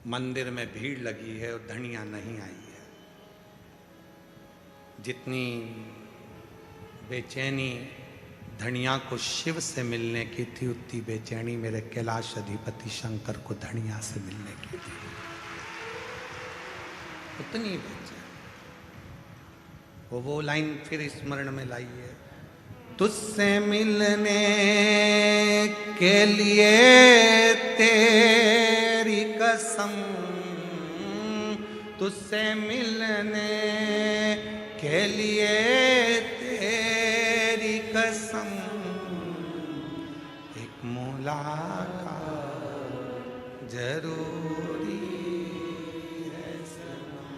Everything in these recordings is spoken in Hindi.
मंदिर में भीड़ लगी है और धनिया नहीं आई है। जितनी बेचैनी धनिया को शिव से मिलने की थी, उतनी बेचैनी मेरे कैलाश अधिपति शंकर को धनिया से मिलने की थी। उतनी बेचैनी। वो लाइन फिर स्मरण में लाइए। तुझसे मिलने के लिए तेरी कसम, तुझसे मिलने के लिए तेरी कसम, एक मुलाकात जरूरी है सनम,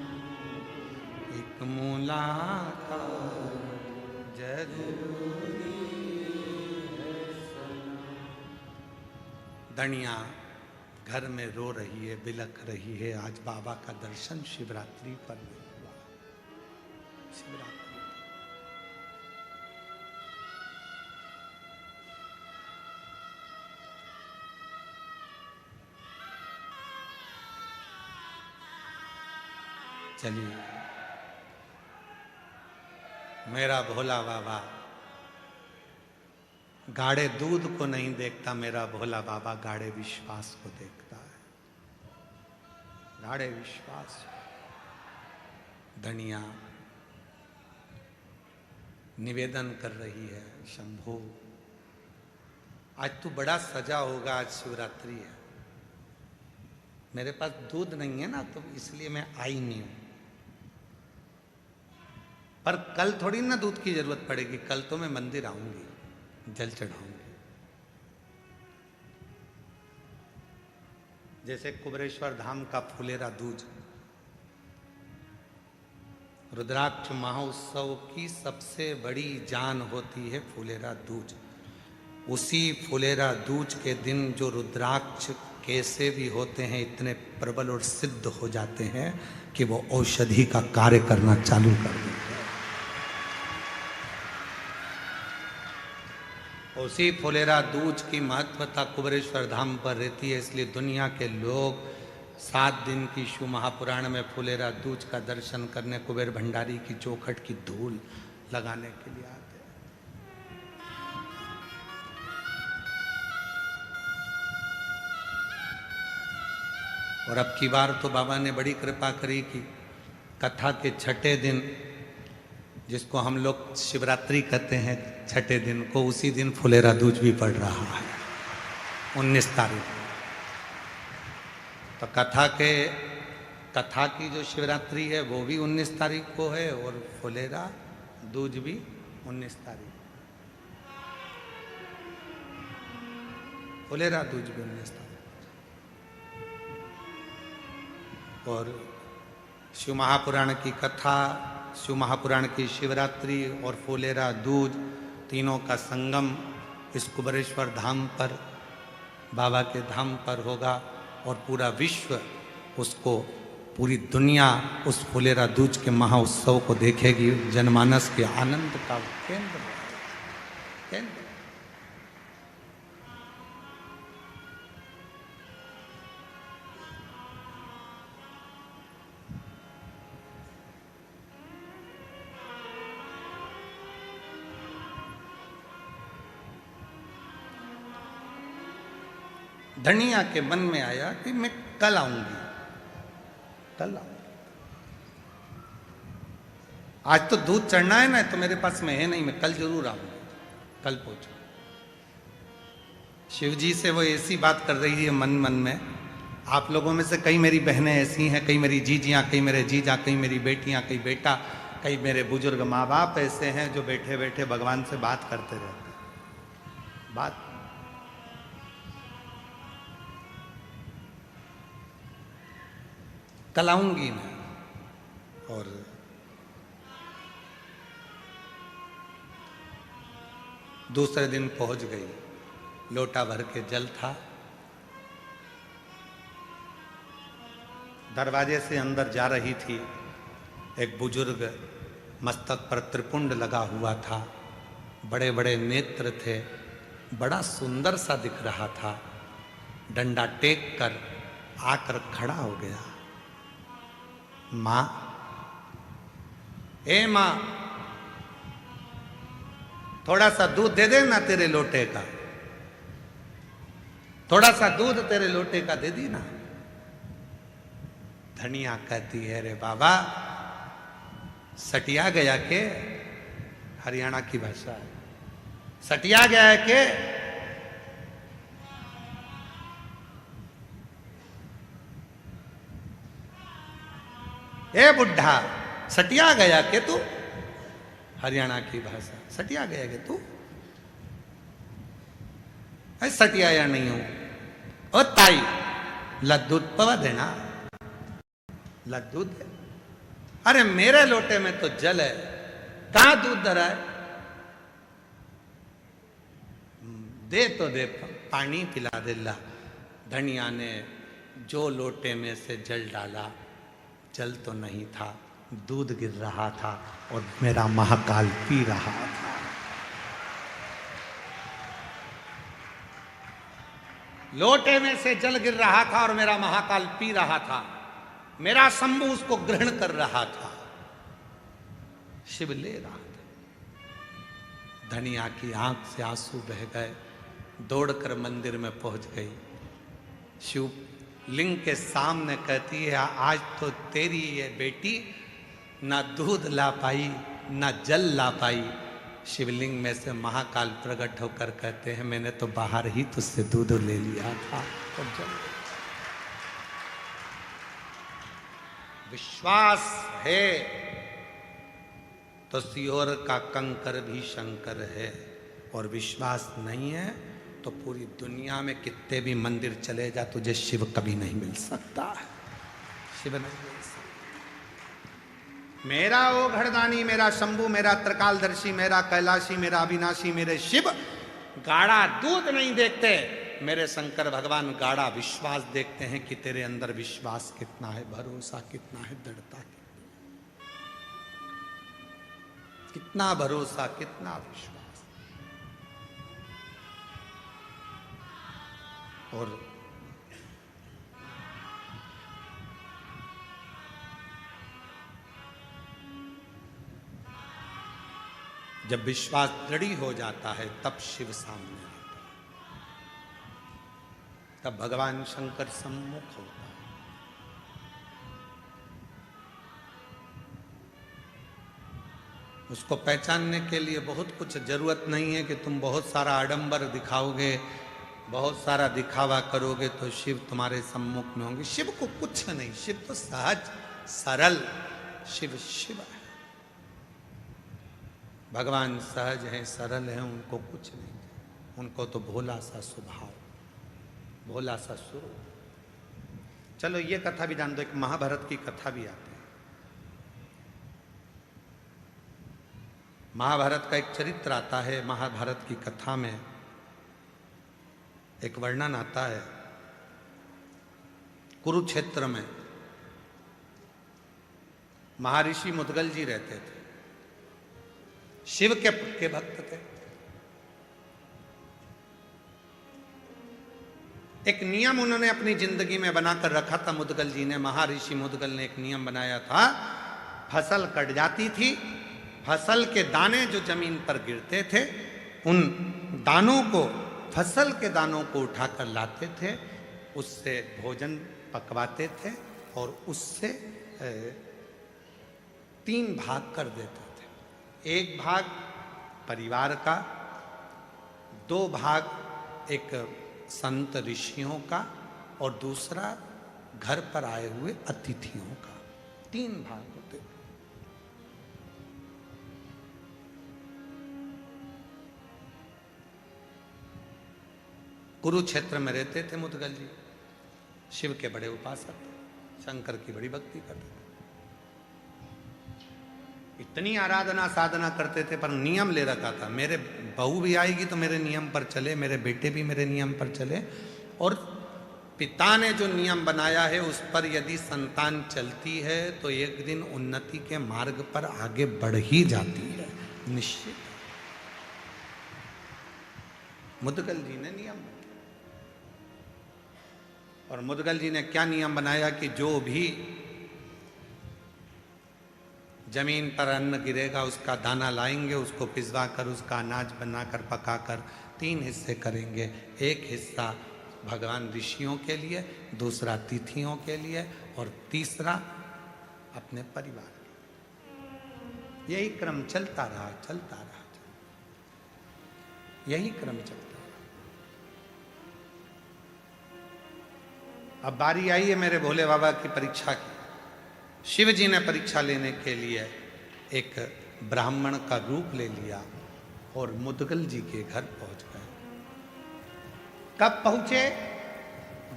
एक मुलाकात जरूरी है सनम। धनिया घर में रो रही है, बिलख रही है। आज बाबा का दर्शन शिवरात्रि पर नहीं हुआ। शिवरात्रि चलिए, मेरा भोला बाबा गाढ़े दूध को नहीं देखता, मेरा भोला बाबा गाढ़े विश्वास को देखता है। गाढ़े विश्वास। धनिया निवेदन कर रही है, शंभो आज तू बड़ा सजा होगा, आज शिवरात्रि है। मेरे पास दूध नहीं है ना, तो इसलिए मैं आई नहीं हूं। पर कल थोड़ी ना दूध की जरूरत पड़ेगी, कल तो मैं मंदिर आऊंगी, जल चढ़ाऊंगी। जैसे कुबरेश्वर धाम का फुलेरा दूज, रुद्राक्ष महोत्सव की सबसे बड़ी जान होती है फुलेरा दूज। उसी फुलेरा दूज के दिन जो रुद्राक्ष कैसे भी होते हैं, इतने प्रबल और सिद्ध हो जाते हैं कि वो औषधि का कार्य करना चालू कर देते हैं। उसी फुलेरा दूज की महत्वता कुबरेश्वर धाम पर रहती है, इसलिए दुनिया के लोग 7 दिन की शिव महापुराण में फुलेरा दूज का दर्शन करने कुबेर भंडारी की चौखट की धूल लगाने के लिए आते हैं। और अब की बार तो बाबा ने बड़ी कृपा करी कि कथा के छठे दिन, जिसको हम लोग शिवरात्रि कहते हैं, छठे दिन को, उसी दिन फुलेरा दूज भी पड़ रहा है 19 तारीख को। तो कथा की जो शिवरात्रि है वो भी 19 तारीख को है, और फुलेरा दूज भी 19 तारीख। फुलेरा दूज भी 19 तारीख। और शिव महापुराण की कथा, शिव महापुराण की शिवरात्रि और फुलेरा दूज, तीनों का संगम इस कुबरेश्वर धाम पर, बाबा के धाम पर होगा। और पूरा विश्व उसको, पूरी दुनिया उस फुलेरा दूज के महाउत्सव को देखेगी। जनमानस के आनंद का केंद्र। धनिया के मन में आया कि मैं कल आऊंगी, कल आऊंगी। आज तो दूध चढ़ना है ना, तो मेरे पास में है नहीं, मैं कल जरूर आऊंगी, कल पहुंचू। शिव जी से वो ऐसी बात कर रही है मन मन में। आप लोगों में से कई मेरी बहनें ऐसी हैं, कई मेरी जीजियां, कई मेरे जीजा, कई मेरी बेटियां, कई बेटा, कई मेरे बुजुर्ग माँ बाप ऐसे हैं जो बैठे बैठे भगवान से बात करते रहते हैं। बात कल आऊंगी मैं। और दूसरे दिन पहुंच गई, लोटा भर के जल था। दरवाजे से अंदर जा रही थी, एक बुजुर्ग, मस्तक पर त्रिपुंड लगा हुआ था, बड़े बड़े नेत्र थे, बड़ा सुंदर सा दिख रहा था। डंडा टेक कर आकर खड़ा हो गया। मां, ए मां, थोड़ा सा दूध दे दे ना तेरे लोटे का, थोड़ा सा दूध तेरे लोटे का दे दी ना। धनिया कहती है, रे बाबा सटिया गया के, हरियाणा की भाषा है, सटिया गया है के? ए बुढ़ा, सटिया गया के तू? हरियाणा की भाषा, सटिया गया के तू? अरे सटिया या नहीं हूं। ओ ताई, लद्दूध पवा देना, लद्दूध। अरे मेरे लोटे में तो जल है, कहां दूध धरा है? दे तो दे, पानी पिला दे ला। धनिया ने जो लोटे में से जल डाला, जल तो नहीं था, दूध गिर रहा था और मेरा महाकाल पी रहा था। लोटे में से जल गिर रहा था और मेरा महाकाल पी रहा था। मेरा शंभु उसको ग्रहण कर रहा था, शिव ले रहा था। धनिया की आंख से आंसू बह गए, दौड़कर मंदिर में पहुंच गई। शिव लिंग के सामने कहती है, आज तो तेरी ये बेटी ना दूध ला पाई ना जल ला पाई। शिवलिंग में से महाकाल प्रकट होकर कहते हैं, मैंने तो बाहर ही तुझसे दूध ले लिया था और जल। विश्वास है तो सियोर का कंकर भी शंकर है, और विश्वास नहीं है तो पूरी दुनिया में कितने भी मंदिर चले जा, तुझे शिव कभी नहीं मिल सकता है। शिव नहीं मिल सकता। मेरा ओ घड़दानी, मेरा शंभु, मेरा त्रिकालदर्शी, मेरा कैलाशी, मेरा अविनाशी, मेरे शिव गाढ़ा दूध नहीं देखते। मेरे शंकर भगवान गाढ़ा विश्वास देखते हैं कि तेरे अंदर विश्वास कितना है, भरोसा कितना है, दृढ़ता कितना भरोसा, कितना विश्वास। और जब विश्वास दृढ़ हो जाता है तब शिव सामने आता है, तब भगवान शंकर सम्मुख होता है। उसको पहचानने के लिए बहुत कुछ जरूरत नहीं है कि तुम बहुत सारा आडंबर दिखाओगे, बहुत सारा दिखावा करोगे तो शिव तुम्हारे सम्मुख में होंगे। शिव को कुछ नहीं, शिव तो सहज सरल, शिव शिव है। भगवान सहज हैं, सरल हैं, उनको कुछ नहीं, उनको तो भोला सा स्वभाव, भोला सा स्वरूप। चलो ये कथा भी जान दो, एक महाभारत की कथा भी आती है। महाभारत का एक चरित्र आता है। महाभारत की कथा में एक वर्णन आता है, कुरुक्षेत्र में महर्षि मुद्गल जी रहते थे, शिव के भक्त थे। एक नियम उन्होंने अपनी जिंदगी में बनाकर रखा था मुद्गल जी ने, महर्षि मुद्गल ने एक नियम बनाया था। फसल कट जाती थी, फसल के दाने जो जमीन पर गिरते थे, उन दानों को, फसल के दानों को उठाकर लाते थे, उससे भोजन पकवाते थे और उससे 3 भाग कर देते थे। एक भाग परिवार का, 2 भाग एक संत ऋषियों का और दूसरा घर पर आए हुए अतिथियों का। 3 भाग होते थे। कुरुक्षेत्र में रहते थे मुद्गल जी, शिव के बड़े उपासक थे, शंकर की बड़ी भक्ति करते थे, इतनी आराधना साधना करते थे, पर नियम ले रखा था, मेरे बहू भी आएगी तो मेरे नियम पर चले, मेरे बेटे भी मेरे नियम पर चले, और पिता ने जो नियम बनाया है उस पर यदि संतान चलती है तो एक दिन उन्नति के मार्ग पर आगे बढ़ ही जाती है, निश्चित। मुद्गल जी ने नियम, और मुदगल जी ने क्या नियम बनाया कि जो भी जमीन पर अन्न गिरेगा उसका दाना लाएंगे, उसको पिसवा कर उसका अनाज बनाकर पकाकर 3 हिस्से करेंगे। एक हिस्सा भगवान ऋषियों के लिए, दूसरा तिथियों के लिए और तीसरा अपने परिवार के। यही क्रम चलता रहा, यही क्रम चलता रहा। अब बारी आई है मेरे भोले बाबा की परीक्षा की। शिव जी ने परीक्षा लेने के लिए एक ब्राह्मण का रूप ले लिया और मुदगल जी के घर पहुंच गए। कब पहुंचे?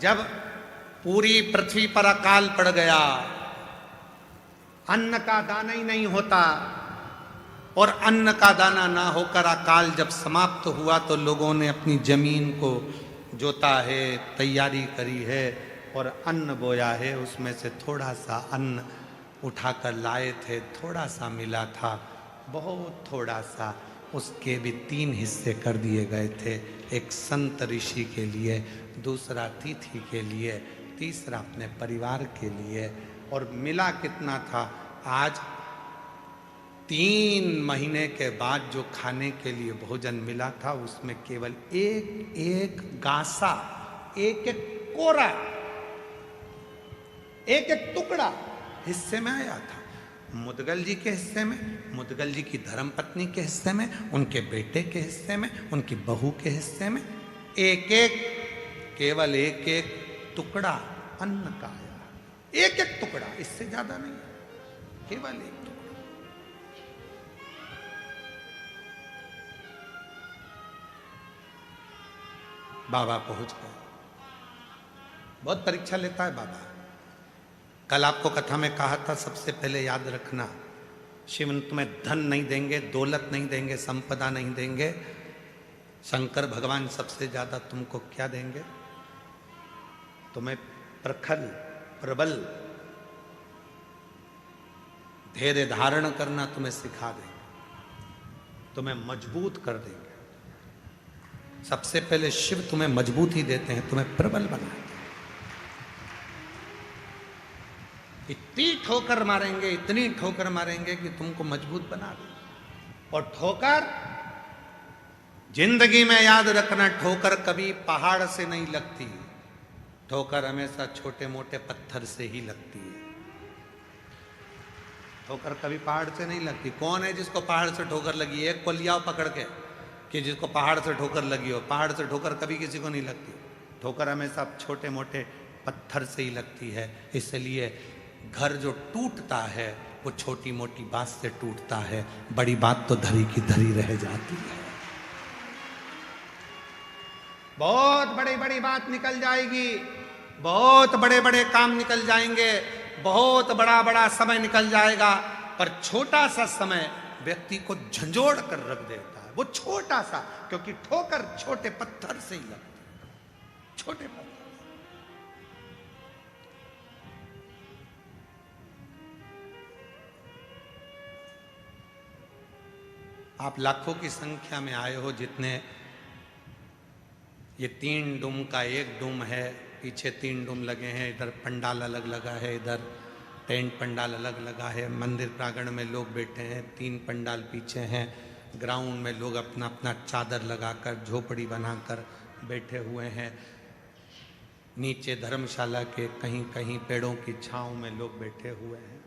जब पूरी पृथ्वी पर अकाल पड़ गया, अन्न का दाना ही नहीं होता, और अन्न का दाना ना होकर अकाल जब समाप्त हुआ तो लोगों ने अपनी जमीन को जोता है, तैयारी करी है और अन्न बोया है। उसमें से थोड़ा सा अन्न उठाकर लाए थे, थोड़ा सा मिला था, बहुत थोड़ा सा। उसके भी 3 हिस्से कर दिए गए थे। एक संत ऋषि के लिए, दूसरा तिथि के लिए, तीसरा अपने परिवार के लिए। और मिला कितना था? आज 3 महीने के बाद जो खाने के लिए भोजन मिला था उसमें केवल एक एक गासा, एक एक कोरा, एक एक टुकड़ा हिस्से में आया था। मुदगल जी के हिस्से में, मुदगल जी की धर्मपत्नी के हिस्से में, उनके बेटे के हिस्से में, उनकी बहू के हिस्से में एक एक, केवल एक एक टुकड़ा अन्न का आया। एक एक टुकड़ा, इससे ज्यादा नहीं, केवल एक टुकड़ा। बाबा पहुंच गए। बहुत परीक्षा लेता है बाबा। कल आपको कथा में कहा था, सबसे पहले याद रखना, शिव तुम्हें धन नहीं देंगे, दौलत नहीं देंगे, संपदा नहीं देंगे। शंकर भगवान सबसे ज्यादा तुमको क्या देंगे? तुम्हें प्रखर, प्रबल धैर्य धारण करना तुम्हें सिखा देंगे, तुम्हें मजबूत कर देंगे। सबसे पहले शिव तुम्हें मजबूत ही देते हैं, तुम्हें प्रबल बनाते हैं। इतनी ठोकर मारेंगे, इतनी ठोकर मारेंगे कि तुमको मजबूत बना दें। और ठोकर जिंदगी में याद रखना, ठोकर कभी पहाड़ से नहीं लगती, ठोकर हमेशा छोटे मोटे पत्थर से ही लगती है। ठोकर कभी पहाड़ से नहीं लगती। कौन है जिसको पहाड़ से ठोकर लगी? एक को लियाओ पकड़ के कि जिसको पहाड़ से ठोकर लगी हो। पहाड़ से ठोकर कभी किसी को नहीं लगती। ठोकर हमेशा छोटे मोटे पत्थर से ही लगती है। इसलिए घर जो टूटता है वो छोटी मोटी बात से टूटता है, बड़ी बात तो धरी की धरी रह जाती है। बहुत बड़ी बड़ी बात निकल जाएगी, बहुत बड़े बड़े काम निकल जाएंगे, बहुत बड़ा बड़ा समय निकल जाएगा, पर छोटा सा समय व्यक्ति को झंझोड़ कर रख देता है। वो छोटा सा, क्योंकि ठोकर छोटे पत्थर से ही लगती है, छोटे पत्थर। आप लाखों की संख्या में आए हो, जितने ये 3 डूम का 1 डूम है, पीछे 3 डूम लगे हैं, इधर पंडाल अलग लगा है, इधर टेंट पंडाल अलग लगा है, मंदिर प्रांगण में लोग बैठे हैं, 3 पंडाल पीछे हैं, ग्राउंड में लोग अपना अपना चादर लगाकर, झोपड़ी बनाकर बैठे हुए हैं, नीचे धर्मशाला के कहीं कहीं पेड़ों की छांव में लोग बैठे हुए हैं।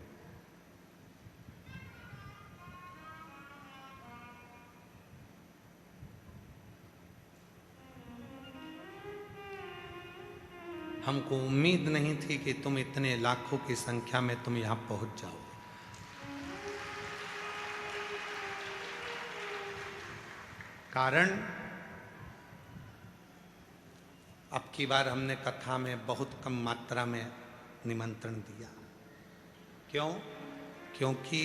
हमको उम्मीद नहीं थी कि तुम इतने लाखों की संख्या में तुम यहां पहुंच जाओ। कारण अब की बार हमने कथा में बहुत कम मात्रा में निमंत्रण दिया। क्यों? क्योंकि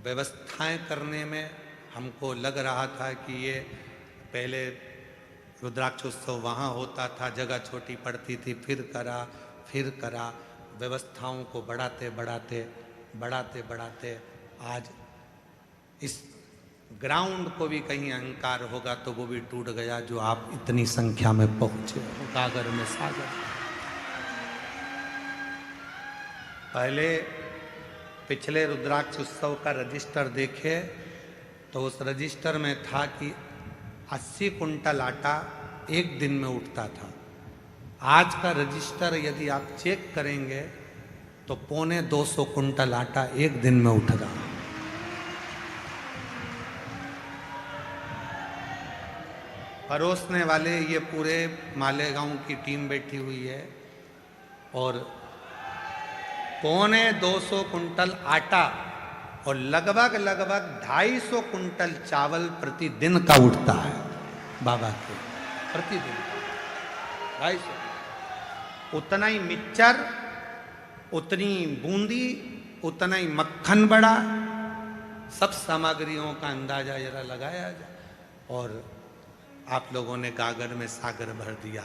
व्यवस्थाएं करने में हमको लग रहा था कि ये पहले रुद्राक्षोत्सव वहाँ होता था, जगह छोटी पड़ती थी, फिर करा, व्यवस्थाओं को बढ़ाते बढ़ाते आज इस ग्राउंड को भी कहीं अहंकार होगा तो वो भी टूट गया, जो आप इतनी संख्या में पहुंचे हो गागर में सागर। पहले पिछले रुद्राक्ष उत्सव का रजिस्टर देखे तो उस रजिस्टर में था कि 80 कुंटल आटा एक दिन में उठता था। आज का रजिस्टर यदि आप चेक करेंगे तो 250 कुंटल आटा एक दिन में उठ रहा। परोसने वाले ये पूरे मालेगांव की टीम बैठी हुई है और 250 कुंटल आटा और लगभग 250 कुंटल चावल प्रतिदिन का उठता है बाबा के, प्रतिदिन 250। उतना ही मिक्सचर, उतनी बूंदी, उतना ही मक्खन बड़ा, सब सामग्रियों का अंदाजा जरा लगाया जाए। और आप लोगों ने गागर में सागर भर दिया।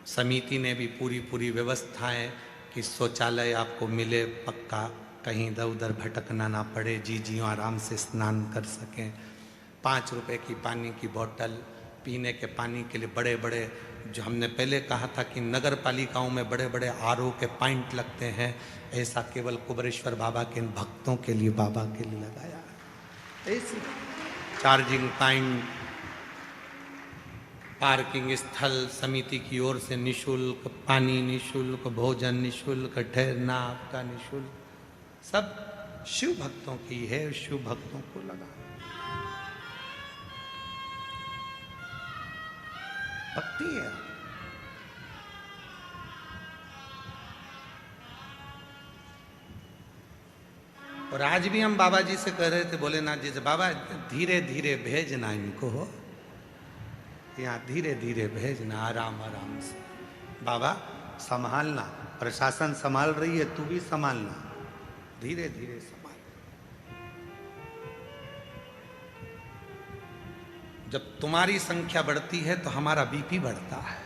समिति ने भी पूरी व्यवस्थाएं कि शौचालय आपको मिले पक्का, कहीं इधर उधर भटकना ना पड़े, जीजियों आराम से स्नान कर सकें। 5 रुपए की पानी की बोतल, पीने के पानी के लिए बड़े बड़े, जो हमने पहले कहा था कि नगर पालिकाओं में बड़े बड़े आरओ के पॉइंट लगते हैं, ऐसा केवल कुबरेश्वर बाबा के भक्तों के लिए, बाबा के लिए लगाया है। ऐसे चार्जिंग पॉइंट, पार्किंग स्थल समिति की ओर से निशुल्क, पानी निशुल्क, भोजन निशुल्क, ठहरना आपका निशुल्क, सब शिव भक्तों की है, शिव भक्तों को लगा। भक्ति है। और आज भी हम बाबा जी से कह रहे थे, भोलेनाथ जी से, बाबा धीरे धीरे भेजना इनको, हो यहाँ धीरे धीरे भेजना, आराम आराम से। बाबा संभालना, प्रशासन संभाल रही है, तू भी संभालना, धीरे धीरे संभाल। जब तुम्हारी संख्या बढ़ती है तो हमारा बीपी बढ़ता है।